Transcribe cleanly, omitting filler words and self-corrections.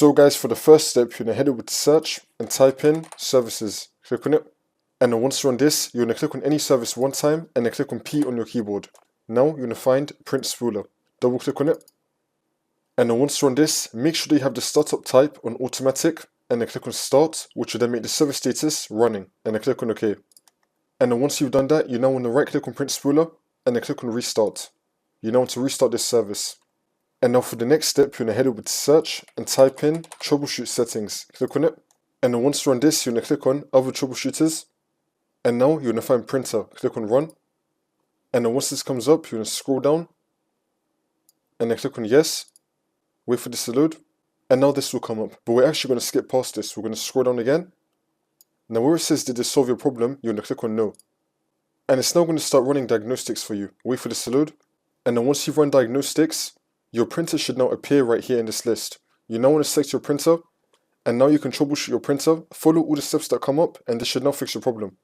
So guys, for the first step, you're going to head over to search and type in services. Click on it. And then once you're on this, you're going to click on any service one time and then click on P on your keyboard. Now you're going to find print spooler. Double click on it. And then once you're on this, make sure that you have the startup type on automatic and then click on start, which will then make the service status running. And then click on OK. And then once you've done that, you now want to right click on print spooler and then click on restart. You now want to restart this service. And now for the next step, you're going to head over to search and type in troubleshoot settings. Click on it. And then once you're on this, you're going to click on other troubleshooters. And now you're going to find printer. Click on run. And then once this comes up, you're going to scroll down. And then click on yes. Wait for this to load. And now this will come up. But we're actually going to skip past this. We're going to scroll down again. Now where it says did this solve your problem, you're going to click on no. And it's now going to start running diagnostics for you. Wait for this to load. And then once you've run diagnostics, your printer should now appear right here in this list. You now want to select your printer, and now you can troubleshoot your printer, follow all the steps that come up, and this should now fix your problem.